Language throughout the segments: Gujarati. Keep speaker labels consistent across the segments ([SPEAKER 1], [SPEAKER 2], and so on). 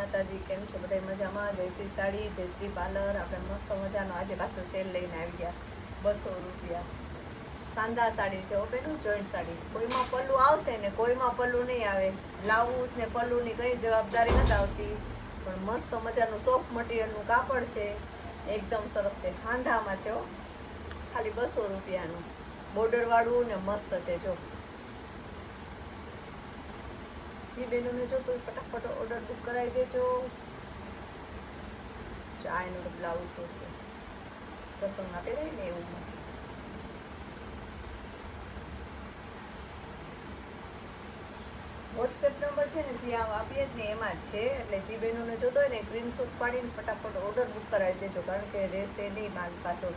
[SPEAKER 1] માતાજી, કેમ છો બધા? મજામાં? જયશ્રી સાડી, જયશ્રી પાર્લર. આપણે મસ્ત મજાનો આજે પાછો સેલ લઈને આવી ગયા. 200 રૂપિયા સાંધા સાડી છે. બેનું જોઈન્ટ સાડી, કોઈમાં પલ્લુ આવશે ને કોઈમાં પલ્લુ નહીં આવે. બ્લાઉઝ ને પલ્લુની કઈ જવાબદારી નથી આવતી, પણ મસ્ત મજાનું સોફ્ટ મટીરિયલનું કાપડ છે. એકદમ સરસ છે. હાંધામાં છે હો, ખાલી 200 રૂપિયાનું. બોર્ડર વાળું ને મસ્ત છે. જો જે બહેનોને જોતો ફટાફટ ઓર્ડર બુક કરાવી દેજો. આ એનું બ્લાઉઝ હશે, પ્રસંગમાં પહેરાય ને એવું મસ્ત. વોટ્સએપ નંબર છે ને જે આપીએ જ ને એમાં જ છે, એટલે જે બહેનોને જોતો હોય ને સ્ક્રીનશોટ પાડીને ફટાફટ ઓર્ડર બુક કરાવી દેજો, કારણ કે રહેશે નહીં માલ પાછો.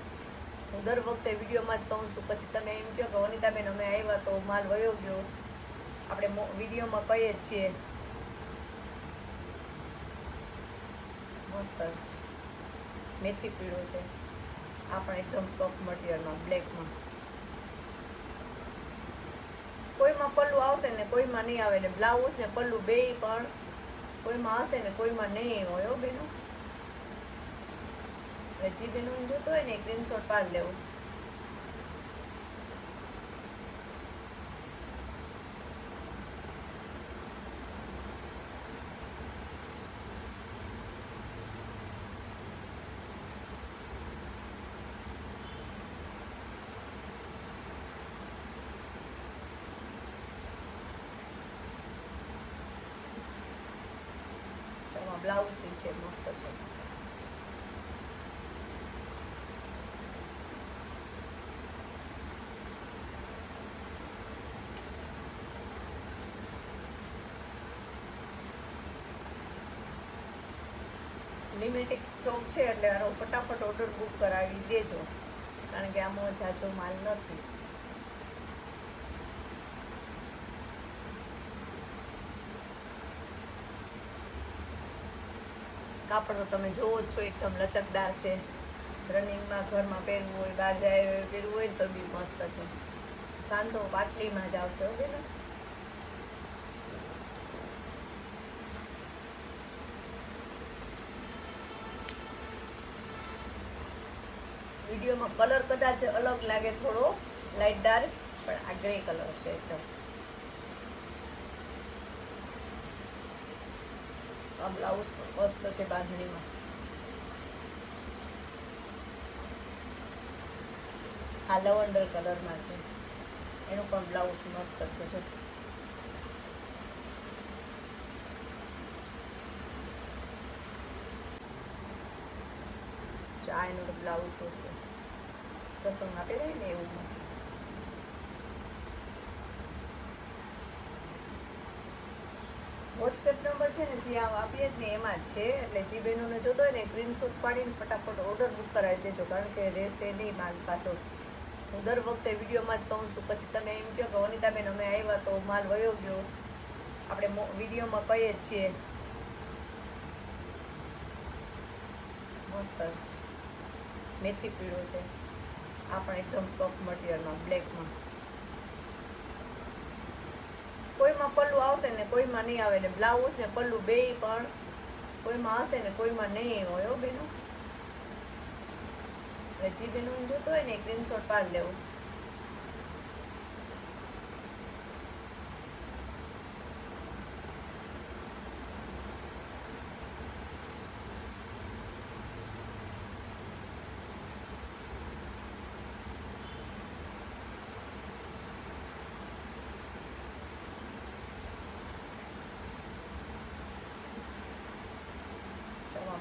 [SPEAKER 1] હું દર વખતે વિડીયોમાં જ કહું છું, પછી તમે એમ કહો કે વનિતાબેન અમે આવ્યા તો માલ વયો ગયો. આપણે વિડીયોમાં કહીએ જ છીએ. મસ્ત મેથી પીળો છે. આ પણ એકદમ સોફ્ટ મટીરિયલમાં, બ્લેકમાં. કોઈમાં પલ્લુ આવશે ને કોઈમાં નહીં આવે, ને બ્લાઉઝ ને પલ્લુ બેય પણ કોઈમાં હશે ને કોઈમાં નહીં હોય. હો બેનો, જે બેનો જોતો હોય ને સ્ક્રીનશોટ પાડી લેવું. બ્લાઉઝ છે, મસ્ત છે. લિમિટેડ સ્ટોક છે, એટલે આનો ફટાફટ ઓર્ડર બુક કરાવી દેજો, કારણ કે આમાં જાજો માલ નથી. કાપડ તો તમે જોવો જ છો, એકદમ લચકદાર છે. રનિંગમાં ઘરમાં પહેરવું હોય, બહાર જાય પહેરવું હોય તો બી મસ્ત છે. સાંધો પાટલીમાં જ આવશે. ઓકે ને, વિડીયોમાં કલર કદાચ અલગ લાગે, થોડો લાઇટ ડાર્ક, પણ આ ગ્રે કલર છે એકદમ. આ બ્લાઉઝ મસ્ત છે બાંધણીમાં. આ લવંડર કલરમાં છે, એનું પણ બ્લાઉઝ મસ્ત છે. જો આ એનું બ્લાઉઝ હશે, પ્રસંગમાં પહેરાય ને એવું મસ્ત. વોટ્સએપ નંબર છે ને જે આપીએ જ ને એમાં જ છે, એટલે જે બહેનોને જોતો હોય ને સ્ક્રીનશોટ પાડીને ફટાફટ ઓર્ડર બુક કરાવી દેજો, કારણ કે રહેશે નહીં માલ પાછો. હું દર વખતે વિડીયોમાં જ કહું છું, પછી તમે એમ કહો કે વનિતાબેન અમે આવ્યા તો માલ વયો ગયો. આપણે વિડીયોમાં કહીએ જ છીએ. મસ્ત મેથી પીળો છે. આ પણ એકદમ સોફ્ટ મટીરિયલમાં, બ્લેકમાં. કોઈમાં પલ્લુ આવશે ને કોઈમાં નહીં આવે, ને બ્લાઉઝ ને પલ્લુ બેય પણ કોઈમાં હશે ને કોઈમાં નહીં હોય. હો બેનો, જે બેનો જોતો હોય ને સ્ક્રીનશોટ પાડી લેવું.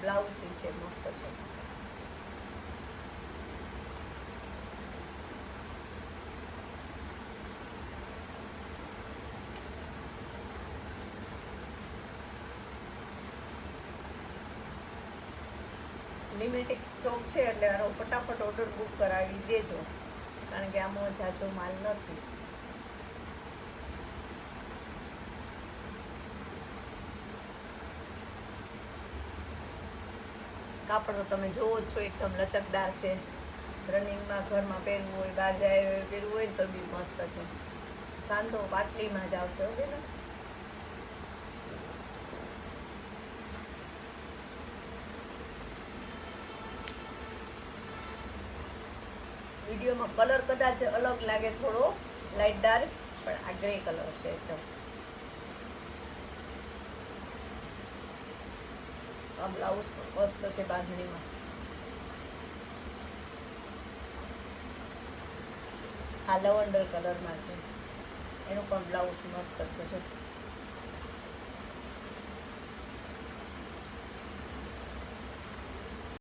[SPEAKER 1] બ્લાઉઝ છે, મસ્ત છે. લિમિટેડ સ્ટોક છે, એટલે આનો ફટાફટ ઓર્ડર બુક કરાવી દેજો, કારણ કે આમાં જાજો માલ નથી. કાપડ તો તમે જોવો જ છો, એકદમ લચકદાર છે. રનિંગમાં ઘરમાં પહેરવું હોય, બહાર જાય પહેરવું હોય તો બી મસ્ત છે. સાંધો પાટલીમાં જ આવશે. ઓકે ને, વિડીયોમાં કલર કદાચ અલગ લાગે, થોડો લાઇટ ડાર્ક, પણ આ ગ્રે કલર છે એકદમ. આ બ્લાઉઝ મસ્ત છે બાંધણીમાં. આ લવંડર કલરમાં છે, એનું પણ બ્લાઉઝ મસ્ત છે જો.